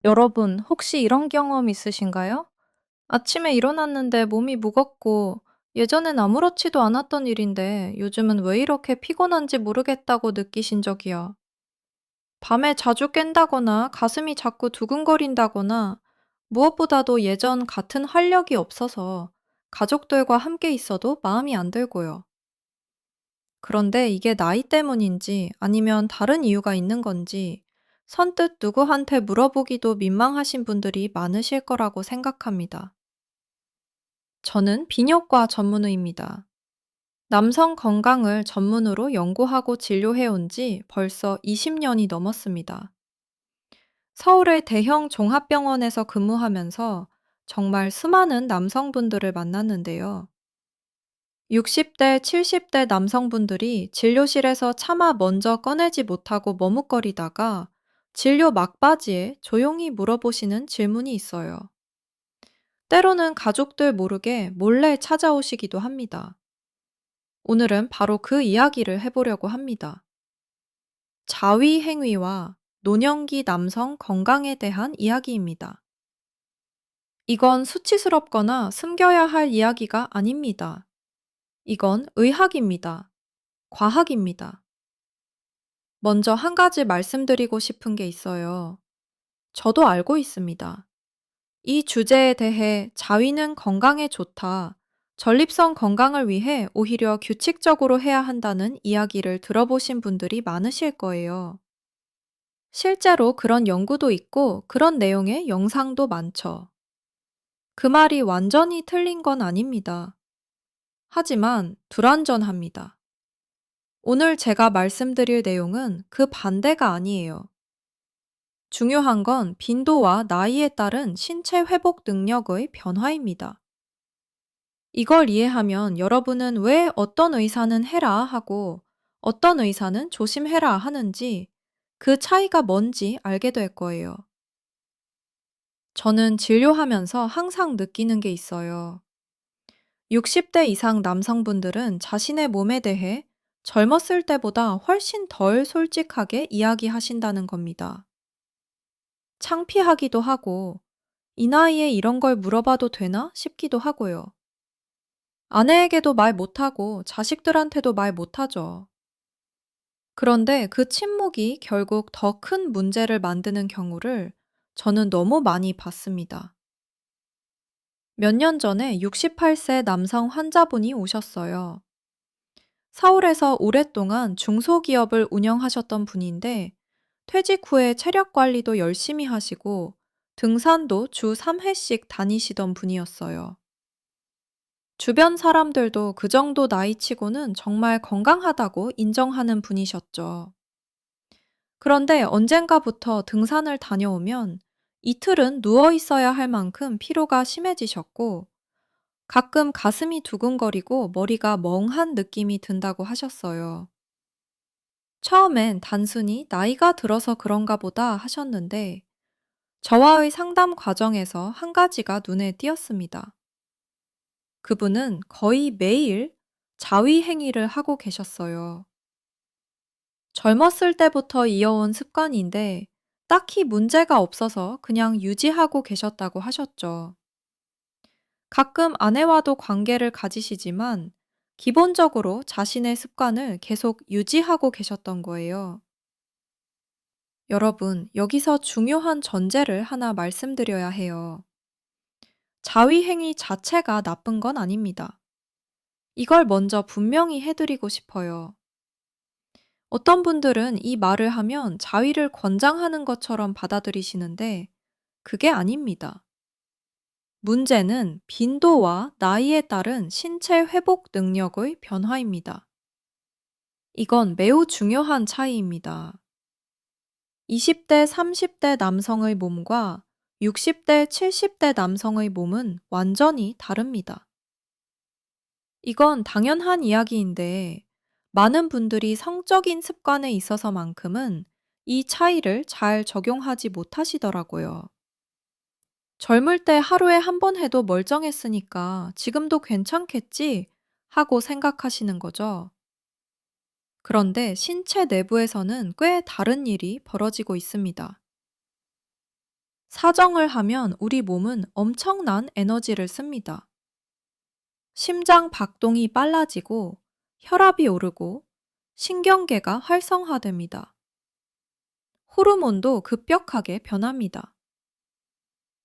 여러분, 혹시 이런 경험 있으신가요? 아침에 일어났는데 몸이 무겁고 예전엔 아무렇지도 않았던 일인데 요즘은 왜 이렇게 피곤한지 모르겠다고 느끼신 적이요. 밤에 자주 깬다거나 가슴이 자꾸 두근거린다거나 무엇보다도 예전 같은 활력이 없어서 가족들과 함께 있어도 마음이 안 들고요. 그런데 이게 나이 때문인지 아니면 다른 이유가 있는 건지 선뜻 누구한테 물어보기도 민망하신 분들이 많으실 거라고 생각합니다. 저는 비뇨과 전문의입니다. 남성 건강을 전문으로 연구하고 진료해 온 지 벌써 20년이 넘었습니다. 서울의 대형 종합병원에서 근무하면서 정말 수많은 남성분들을 만났는데요. 60대, 70대 남성분들이 진료실에서 차마 먼저 꺼내지 못하고 머뭇거리다가 진료 막바지에 조용히 물어보시는 질문이 있어요. 때로는 가족들 모르게 몰래 찾아오시기도 합니다. 오늘은 바로 그 이야기를 해보려고 합니다. 자위 행위와 노년기 남성 건강에 대한 이야기입니다. 이건 수치스럽거나 숨겨야 할 이야기가 아닙니다. 이건 의학입니다. 과학입니다. 먼저 한 가지 말씀드리고 싶은 게 있어요. 저도 알고 있습니다. 이 주제에 대해 자위는 건강에 좋다. 전립선 건강을 위해 오히려 규칙적으로 해야 한다는 이야기를 들어보신 분들이 많으실 거예요. 실제로 그런 연구도 있고 그런 내용의 영상도 많죠. 그 말이 완전히 틀린 건 아닙니다. 하지만 불완전합니다. 오늘 제가 말씀드릴 내용은 그 반대가 아니에요. 중요한 건 빈도와 나이에 따른 신체 회복 능력의 변화입니다. 이걸 이해하면 여러분은 왜 어떤 의사는 해라 하고 어떤 의사는 조심해라 하는지 그 차이가 뭔지 알게 될 거예요. 저는 진료하면서 항상 느끼는 게 있어요. 60대 이상 남성분들은 자신의 몸에 대해 젊었을 때보다 훨씬 덜 솔직하게 이야기하신다는 겁니다. 창피하기도 하고, 이 나이에 이런 걸 물어봐도 되나 싶기도 하고요. 아내에게도 말 못하고 자식들한테도 말 못하죠. 그런데 그 침묵이 결국 더 큰 문제를 만드는 경우를 저는 너무 많이 봤습니다. 몇 년 전에 68세 남성 환자분이 오셨어요. 서울에서 오랫동안 중소기업을 운영하셨던 분인데 퇴직 후에 체력 관리도 열심히 하시고 등산도 주 3회씩 다니시던 분이었어요. 주변 사람들도 그 정도 나이치고는 정말 건강하다고 인정하는 분이셨죠. 그런데 언젠가부터 등산을 다녀오면 이틀은 누워 있어야 할 만큼 피로가 심해지셨고 가끔 가슴이 두근거리고 머리가 멍한 느낌이 든다고 하셨어요. 처음엔 단순히 나이가 들어서 그런가 보다 하셨는데 저와의 상담 과정에서 한 가지가 눈에 띄었습니다. 그분은 거의 매일 자위 행위를 하고 계셨어요. 젊었을 때부터 이어온 습관인데 딱히 문제가 없어서 그냥 유지하고 계셨다고 하셨죠. 가끔 아내와도 관계를 가지시지만 기본적으로 자신의 습관을 계속 유지하고 계셨던 거예요. 여러분, 여기서 중요한 전제를 하나 말씀드려야 해요. 자위 행위 자체가 나쁜 건 아닙니다. 이걸 먼저 분명히 해드리고 싶어요. 어떤 분들은 이 말을 하면 자위를 권장하는 것처럼 받아들이시는데 그게 아닙니다. 문제는 빈도와 나이에 따른 신체 회복 능력의 변화입니다. 이건 매우 중요한 차이입니다. 20대, 30대 남성의 몸과 60대, 70대 남성의 몸은 완전히 다릅니다. 이건 당연한 이야기인데 많은 분들이 성적인 습관에 있어서만큼은 이 차이를 잘 적용하지 못하시더라고요. 젊을 때 하루에 한 번 해도 멀쩡했으니까 지금도 괜찮겠지 하고 생각하시는 거죠. 그런데 신체 내부에서는 꽤 다른 일이 벌어지고 있습니다. 사정을 하면 우리 몸은 엄청난 에너지를 씁니다. 심장 박동이 빨라지고 혈압이 오르고 신경계가 활성화됩니다. 호르몬도 급격하게 변합니다.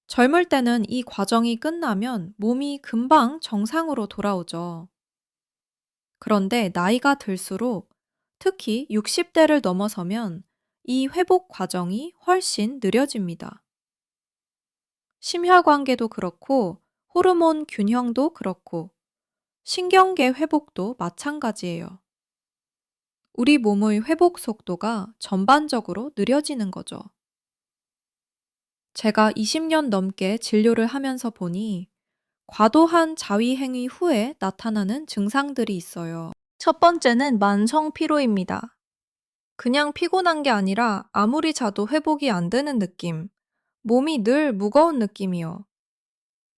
젊을 때는 이 과정이 끝나면 몸이 금방 정상으로 돌아오죠. 그런데 나이가 들수록 특히 60대를 넘어서면 이 회복 과정이 훨씬 느려집니다. 심혈관계도 그렇고 호르몬 균형도 그렇고 신경계 회복도 마찬가지예요. 우리 몸의 회복 속도가 전반적으로 느려지는 거죠. 제가 20년 넘게 진료를 하면서 보니 과도한 자위행위 후에 나타나는 증상들이 있어요. 첫 번째는 만성 피로입니다. 그냥 피곤한 게 아니라 아무리 자도 회복이 안 되는 느낌. 몸이 늘 무거운 느낌이요.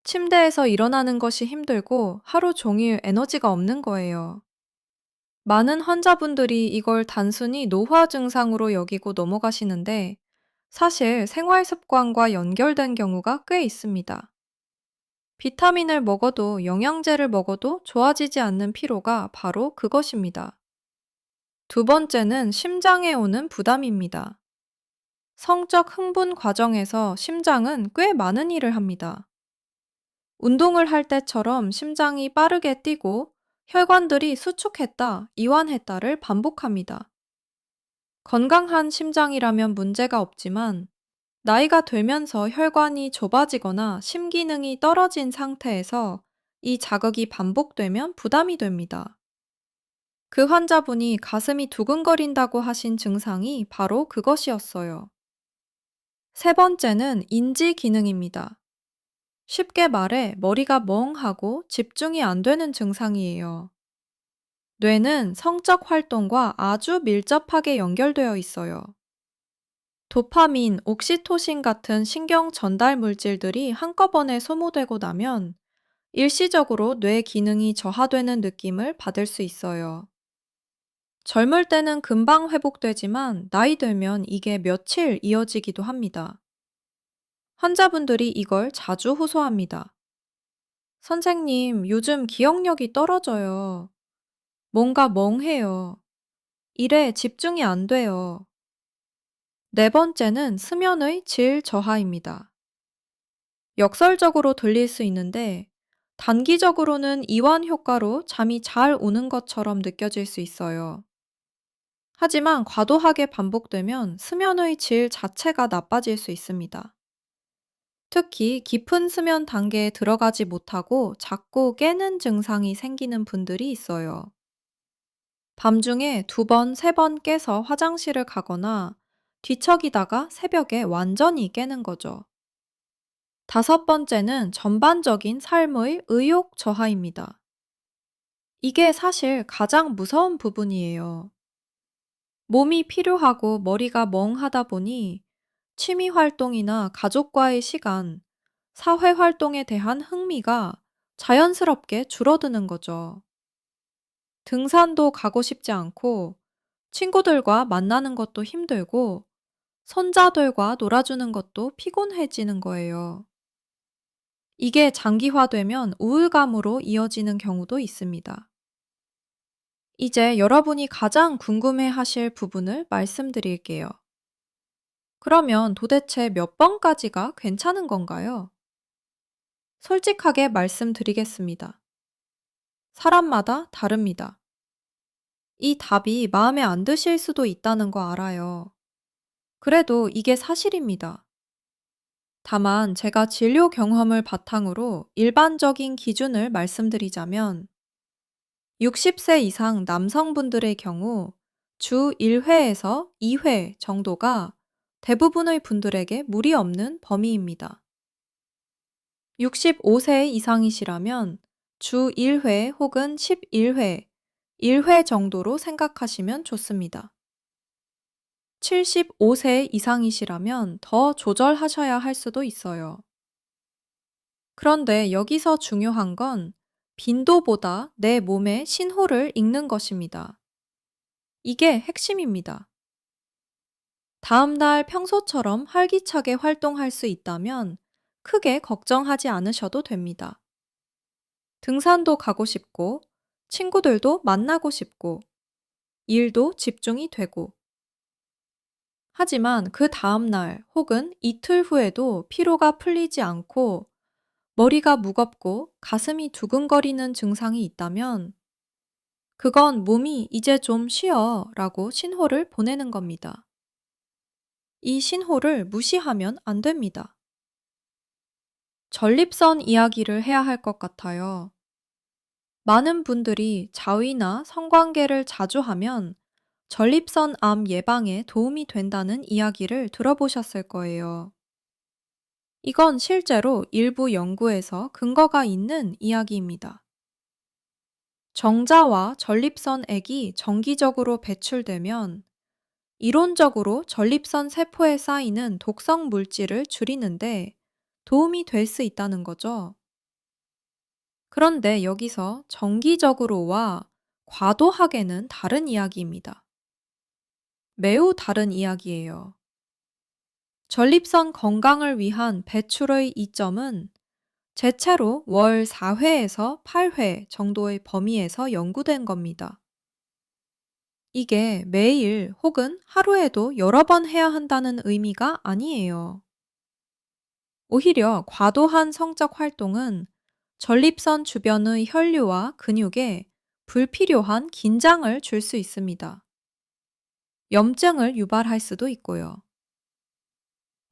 침대에서 일어나는 것이 힘들고 하루 종일 에너지가 없는 거예요. 많은 환자분들이 이걸 단순히 노화 증상으로 여기고 넘어가시는데 사실 생활 습관과 연결된 경우가 꽤 있습니다. 비타민을 먹어도 영양제를 먹어도 좋아지지 않는 피로가 바로 그것입니다. 두 번째는 심장에 오는 부담입니다. 성적 흥분 과정에서 심장은 꽤 많은 일을 합니다. 운동을 할 때처럼 심장이 빠르게 뛰고 혈관들이 수축했다, 이완했다를 반복합니다. 건강한 심장이라면 문제가 없지만 나이가 들면서 혈관이 좁아지거나 심기능이 떨어진 상태에서 이 자극이 반복되면 부담이 됩니다. 그 환자분이 가슴이 두근거린다고 하신 증상이 바로 그것이었어요. 세 번째는 인지 기능입니다. 쉽게 말해 머리가 멍하고 집중이 안 되는 증상이에요. 뇌는 성적 활동과 아주 밀접하게 연결되어 있어요. 도파민, 옥시토신 같은 신경 전달 물질들이 한꺼번에 소모되고 나면 일시적으로 뇌 기능이 저하되는 느낌을 받을 수 있어요. 젊을 때는 금방 회복되지만 나이 들면 이게 며칠 이어지기도 합니다. 환자분들이 이걸 자주 호소합니다. 선생님, 요즘 기억력이 떨어져요. 뭔가 멍해요. 일에 집중이 안 돼요. 네 번째는 수면의 질 저하입니다. 역설적으로 들릴 수 있는데 단기적으로는 이완 효과로 잠이 잘 오는 것처럼 느껴질 수 있어요. 하지만 과도하게 반복되면 수면의 질 자체가 나빠질 수 있습니다. 특히 깊은 수면 단계에 들어가지 못하고 자꾸 깨는 증상이 생기는 분들이 있어요. 밤중에 두 번, 세 번 깨서 화장실을 가거나 뒤척이다가 새벽에 완전히 깨는 거죠. 다섯 번째는 전반적인 삶의 의욕 저하입니다. 이게 사실 가장 무서운 부분이에요. 몸이 필요하고 머리가 멍하다 보니 취미 활동이나 가족과의 시간, 사회 활동에 대한 흥미가 자연스럽게 줄어드는 거죠. 등산도 가고 싶지 않고 친구들과 만나는 것도 힘들고 손자들과 놀아주는 것도 피곤해지는 거예요. 이게 장기화되면 우울감으로 이어지는 경우도 있습니다. 이제 여러분이 가장 궁금해 하실 부분을 말씀드릴게요. 그러면 도대체 몇 번까지가 괜찮은 건가요? 솔직하게 말씀드리겠습니다. 사람마다 다릅니다. 이 답이 마음에 안 드실 수도 있다는 거 알아요. 그래도 이게 사실입니다. 다만 제가 진료 경험을 바탕으로 일반적인 기준을 말씀드리자면 60세 이상 남성분들의 경우 주 1회에서 2회 정도가 대부분의 분들에게 무리 없는 범위입니다. 65세 이상이시라면 주 1회 혹은 11회, 1회 정도로 생각하시면 좋습니다. 75세 이상이시라면 더 조절하셔야 할 수도 있어요. 그런데 여기서 중요한 건 빈도보다 내 몸의 신호를 읽는 것입니다. 이게 핵심입니다. 다음날 평소처럼 활기차게 활동할 수 있다면 크게 걱정하지 않으셔도 됩니다. 등산도 가고 싶고, 친구들도 만나고 싶고, 일도 집중이 되고, 하지만 그 다음날 혹은 이틀 후에도 피로가 풀리지 않고 머리가 무겁고 가슴이 두근거리는 증상이 있다면 그건 몸이 이제 좀 쉬어 라고 신호를 보내는 겁니다. 이 신호를 무시하면 안 됩니다. 전립선 이야기를 해야 할 것 같아요. 많은 분들이 자위나 성관계를 자주 하면 전립선 암 예방에 도움이 된다는 이야기를 들어보셨을 거예요. 이건 실제로 일부 연구에서 근거가 있는 이야기입니다. 정자와 전립선액이 정기적으로 배출되면 이론적으로 전립선 세포에 쌓이는 독성 물질을 줄이는데 도움이 될 수 있다는 거죠. 그런데 여기서 정기적으로와 과도하게는 다른 이야기입니다. 매우 다른 이야기예요. 전립선 건강을 위한 배출의 이점은 대체로 월 4회에서 8회 정도의 범위에서 연구된 겁니다. 이게 매일 혹은 하루에도 여러 번 해야 한다는 의미가 아니에요. 오히려 과도한 성적 활동은 전립선 주변의 혈류와 근육에 불필요한 긴장을 줄 수 있습니다. 염증을 유발할 수도 있고요.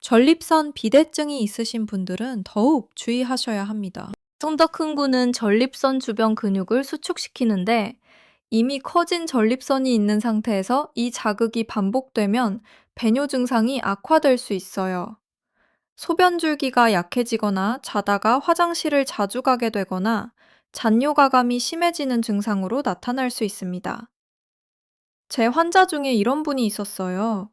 전립선 비대증이 있으신 분들은 더욱 주의하셔야 합니다. 성덕흥구는 전립선 주변 근육을 수축시키는데 이미 커진 전립선이 있는 상태에서 이 자극이 반복되면 배뇨 증상이 악화될 수 있어요. 소변 줄기가 약해지거나 자다가 화장실을 자주 가게 되거나 잔뇨 가감이 심해지는 증상으로 나타날 수 있습니다. 제 환자 중에 이런 분이 있었어요.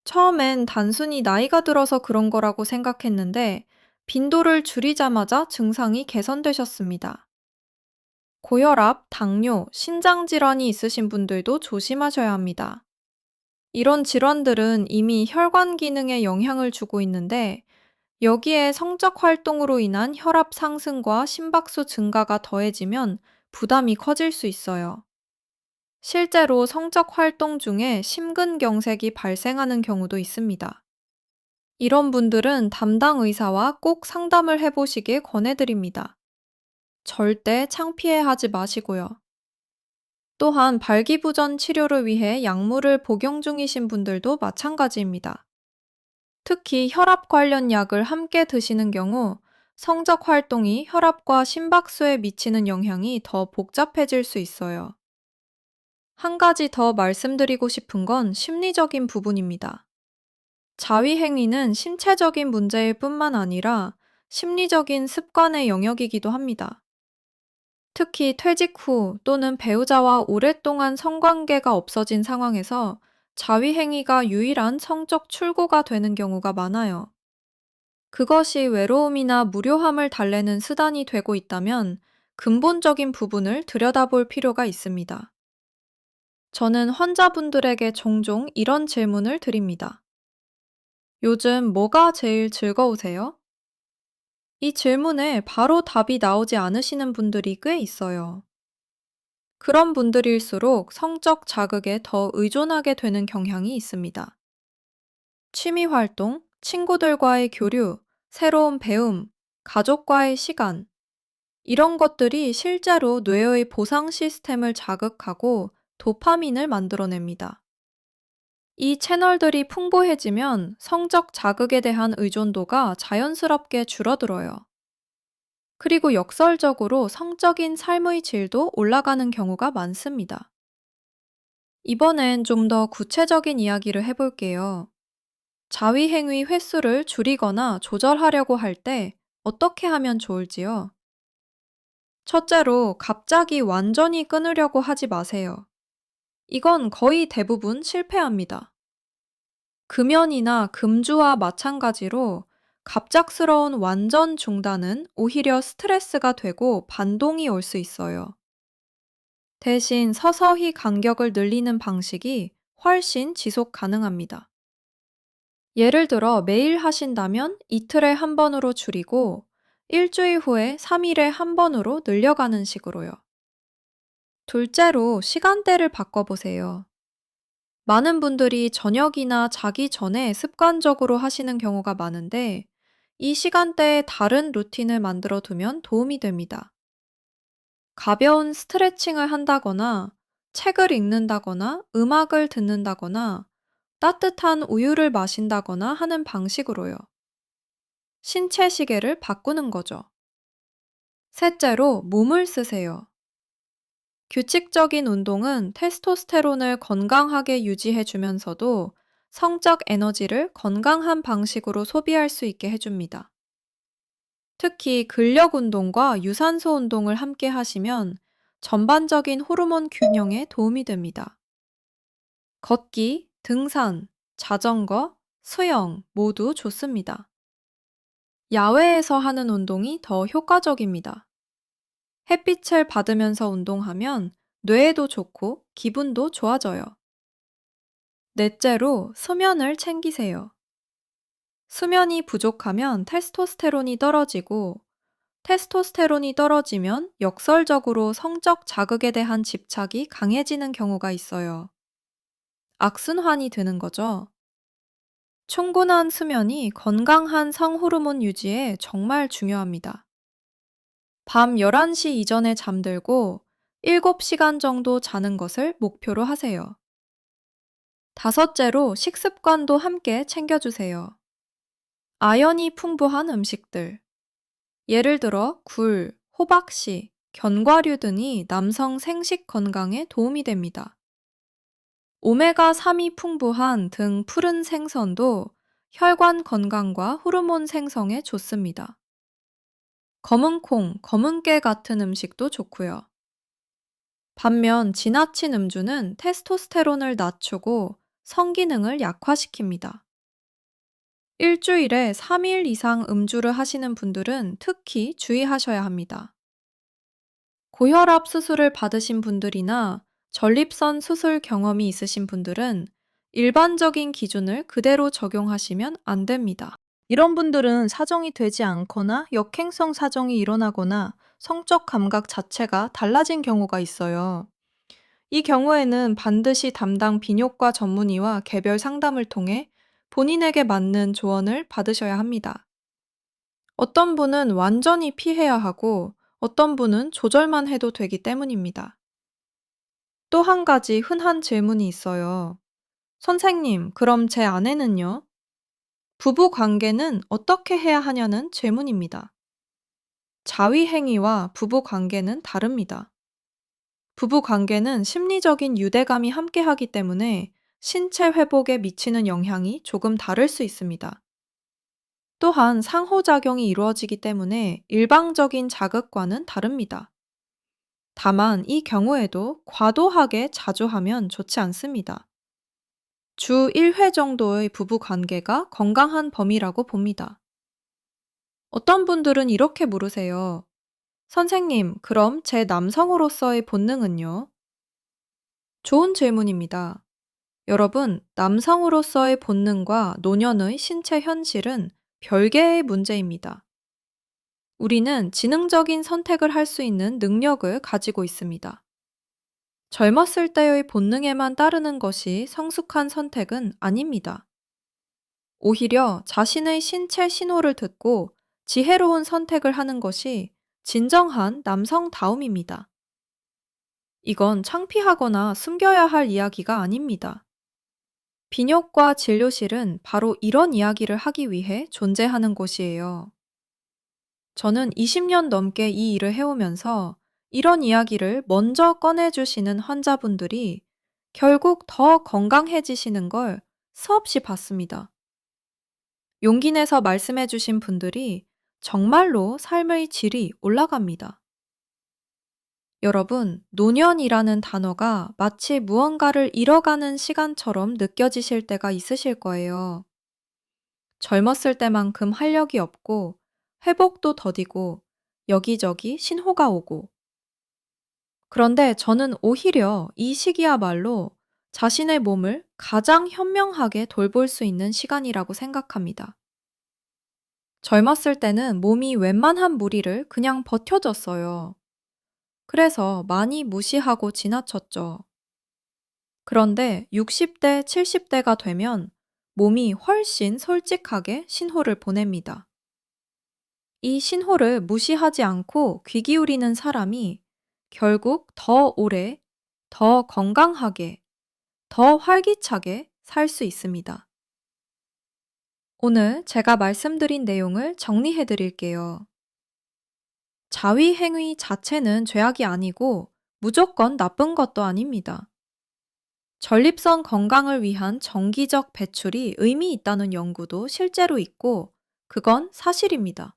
처음엔 단순히 나이가 들어서 그런 거라고 생각했는데 빈도를 줄이자마자 증상이 개선되셨습니다. 고혈압, 당뇨, 신장 질환이 있으신 분들도 조심하셔야 합니다. 이런 질환들은 이미 혈관 기능에 영향을 주고 있는데 여기에 성적 활동으로 인한 혈압 상승과 심박수 증가가 더해지면 부담이 커질 수 있어요. 실제로 성적 활동 중에 심근경색이 발생하는 경우도 있습니다. 이런 분들은 담당 의사와 꼭 상담을 해보시길 권해드립니다. 절대 창피해 하지 마시고요. 또한 발기부전 치료를 위해 약물을 복용 중이신 분들도 마찬가지입니다. 특히 혈압 관련 약을 함께 드시는 경우 성적 활동이 혈압과 심박수에 미치는 영향이 더 복잡해질 수 있어요. 한 가지 더 말씀드리고 싶은 건 심리적인 부분입니다. 자위행위는 신체적인 문제일 뿐만 아니라 심리적인 습관의 영역이기도 합니다. 특히 퇴직 후 또는 배우자와 오랫동안 성관계가 없어진 상황에서 자위행위가 유일한 성적 출구가 되는 경우가 많아요. 그것이 외로움이나 무료함을 달래는 수단이 되고 있다면 근본적인 부분을 들여다볼 필요가 있습니다. 저는 환자분들에게 종종 이런 질문을 드립니다. 요즘 뭐가 제일 즐거우세요? 이 질문에 바로 답이 나오지 않으시는 분들이 꽤 있어요. 그런 분들일수록 성적 자극에 더 의존하게 되는 경향이 있습니다. 취미 활동, 친구들과의 교류, 새로운 배움, 가족과의 시간, 이런 것들이 실제로 뇌의 보상 시스템을 자극하고 도파민을 만들어냅니다. 이 채널들이 풍부해지면 성적 자극에 대한 의존도가 자연스럽게 줄어들어요. 그리고 역설적으로 성적인 삶의 질도 올라가는 경우가 많습니다. 이번엔 좀 더 구체적인 이야기를 해볼게요. 자위행위 횟수를 줄이거나 조절하려고 할 때 어떻게 하면 좋을지요? 첫째로 갑자기 완전히 끊으려고 하지 마세요. 이건 거의 대부분 실패합니다. 금연이나 금주와 마찬가지로 갑작스러운 완전 중단은 오히려 스트레스가 되고 반동이 올 수 있어요. 대신 서서히 간격을 늘리는 방식이 훨씬 지속 가능합니다. 예를 들어 매일 하신다면 이틀에 한 번으로 줄이고 일주일 후에 3일에 한 번으로 늘려가는 식으로요. 둘째로 시간대를 바꿔보세요. 많은 분들이 저녁이나 자기 전에 습관적으로 하시는 경우가 많은데 이 시간대에 다른 루틴을 만들어 두면 도움이 됩니다. 가벼운 스트레칭을 한다거나 책을 읽는다거나 음악을 듣는다거나 따뜻한 우유를 마신다거나 하는 방식으로요. 신체 시계를 바꾸는 거죠. 셋째로 몸을 쓰세요. 규칙적인 운동은 테스토스테론을 건강하게 유지해 주면서도 성적 에너지를 건강한 방식으로 소비할 수 있게 해줍니다. 특히 근력 운동과 유산소 운동을 함께 하시면 전반적인 호르몬 균형에 도움이 됩니다. 걷기, 등산, 자전거, 수영 모두 좋습니다. 야외에서 하는 운동이 더 효과적입니다. 햇빛을 받으면서 운동하면 뇌에도 좋고 기분도 좋아져요. 넷째로 수면을 챙기세요. 수면이 부족하면 테스토스테론이 떨어지고 테스토스테론이 떨어지면 역설적으로 성적 자극에 대한 집착이 강해지는 경우가 있어요. 악순환이 되는 거죠. 충분한 수면이 건강한 성호르몬 유지에 정말 중요합니다. 밤 11시 이전에 잠들고 7시간 정도 자는 것을 목표로 하세요. 다섯째로 식습관도 함께 챙겨주세요. 아연이 풍부한 음식들. 예를 들어 굴, 호박씨, 견과류 등이 남성 생식 건강에 도움이 됩니다. 오메가3이 풍부한 등 푸른 생선도 혈관 건강과 호르몬 생성에 좋습니다. 검은 콩, 검은 깨 같은 음식도 좋고요. 반면 지나친 음주는 테스토스테론을 낮추고 성기능을 약화시킵니다. 일주일에 3일 이상 음주를 하시는 분들은 특히 주의하셔야 합니다. 고혈압 수술을 받으신 분들이나 전립선 수술 경험이 있으신 분들은 일반적인 기준을 그대로 적용하시면 안 됩니다. 이런 분들은 사정이 되지 않거나 역행성 사정이 일어나거나 성적 감각 자체가 달라진 경우가 있어요. 이 경우에는 반드시 담당 비뇨과 전문의와 개별 상담을 통해 본인에게 맞는 조언을 받으셔야 합니다. 어떤 분은 완전히 피해야 하고 어떤 분은 조절만 해도 되기 때문입니다. 또 한 가지 흔한 질문이 있어요. 선생님, 그럼 제 아내는요? 부부 관계는 어떻게 해야 하냐는 질문입니다. 자위 행위와 부부 관계는 다릅니다. 부부 관계는 심리적인 유대감이 함께하기 때문에 신체 회복에 미치는 영향이 조금 다를 수 있습니다. 또한 상호작용이 이루어지기 때문에 일방적인 자극과는 다릅니다. 다만 이 경우에도 과도하게 자주 하면 좋지 않습니다. 주 1회 정도의 부부 관계가 건강한 범위라고 봅니다. 어떤 분들은 이렇게 물으세요. 선생님, 그럼 제 남성으로서의 본능은요? 좋은 질문입니다. 여러분, 남성으로서의 본능과 노년의 신체 현실은 별개의 문제입니다. 우리는 지능적인 선택을 할 수 있는 능력을 가지고 있습니다. 젊었을 때의 본능에만 따르는 것이 성숙한 선택은 아닙니다. 오히려 자신의 신체 신호를 듣고 지혜로운 선택을 하는 것이 진정한 남성다움입니다. 이건 창피하거나 숨겨야 할 이야기가 아닙니다. 비뇨과 진료실은 바로 이런 이야기를 하기 위해 존재하는 곳이에요. 저는 20년 넘게 이 일을 해오면서 이런 이야기를 먼저 꺼내주시는 환자분들이 결국 더 건강해지시는 걸 수없이 봤습니다. 용기 내서 말씀해주신 분들이 정말로 삶의 질이 올라갑니다. 여러분, 노년이라는 단어가 마치 무언가를 잃어가는 시간처럼 느껴지실 때가 있으실 거예요. 젊었을 때만큼 활력이 없고, 회복도 더디고, 여기저기 신호가 오고. 그런데 저는 오히려 이 시기야말로 자신의 몸을 가장 현명하게 돌볼 수 있는 시간이라고 생각합니다. 젊었을 때는 몸이 웬만한 무리를 그냥 버텨줬어요. 그래서 많이 무시하고 지나쳤죠. 그런데 60대, 70대가 되면 몸이 훨씬 솔직하게 신호를 보냅니다. 이 신호를 무시하지 않고 귀 기울이는 사람이 결국 더 오래, 더 건강하게, 더 활기차게 살 수 있습니다. 오늘 제가 말씀드린 내용을 정리해 드릴게요. 자위행위 자체는 죄악이 아니고 무조건 나쁜 것도 아닙니다. 전립선 건강을 위한 정기적 배출이 의미 있다는 연구도 실제로 있고, 그건 사실입니다.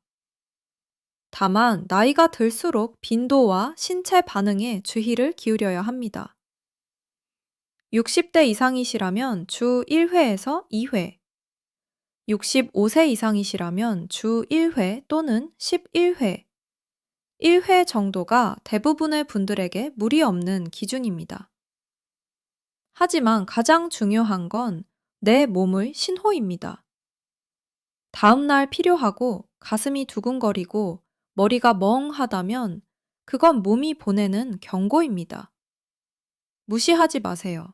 다만, 나이가 들수록 빈도와 신체 반응에 주의를 기울여야 합니다. 60대 이상이시라면 주 1회에서 2회, 65세 이상이시라면 주 1회 또는 11회, 1회 정도가 대부분의 분들에게 무리 없는 기준입니다. 하지만 가장 중요한 건 내 몸의 신호입니다. 다음날 필요하고 가슴이 두근거리고 머리가 멍하다면 그건 몸이 보내는 경고입니다. 무시하지 마세요.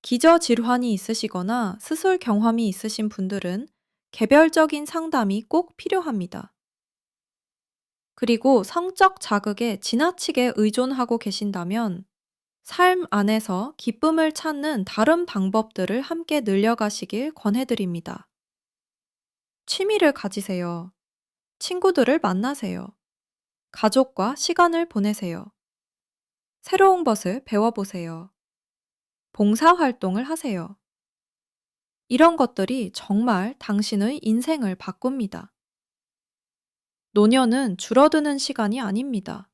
기저질환이 있으시거나 수술 경험이 있으신 분들은 개별적인 상담이 꼭 필요합니다. 그리고 성적 자극에 지나치게 의존하고 계신다면 삶 안에서 기쁨을 찾는 다른 방법들을 함께 늘려가시길 권해드립니다. 취미를 가지세요. 친구들을 만나세요. 가족과 시간을 보내세요. 새로운 것을 배워보세요. 봉사활동을 하세요. 이런 것들이 정말 당신의 인생을 바꿉니다. 노년은 줄어드는 시간이 아닙니다.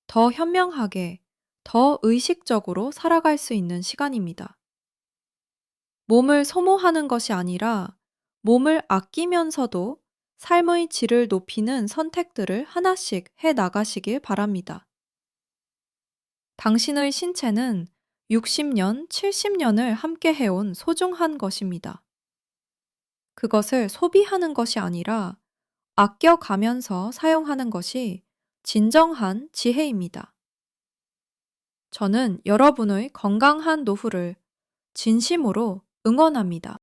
더 현명하게, 더 의식적으로 살아갈 수 있는 시간입니다. 몸을 소모하는 것이 아니라 몸을 아끼면서도 삶의 질을 높이는 선택들을 하나씩 해 나가시길 바랍니다. 당신의 신체는 60년, 70년을 함께 해온 소중한 것입니다. 그것을 소비하는 것이 아니라 아껴가면서 사용하는 것이 진정한 지혜입니다. 저는 여러분의 건강한 노후를 진심으로 응원합니다.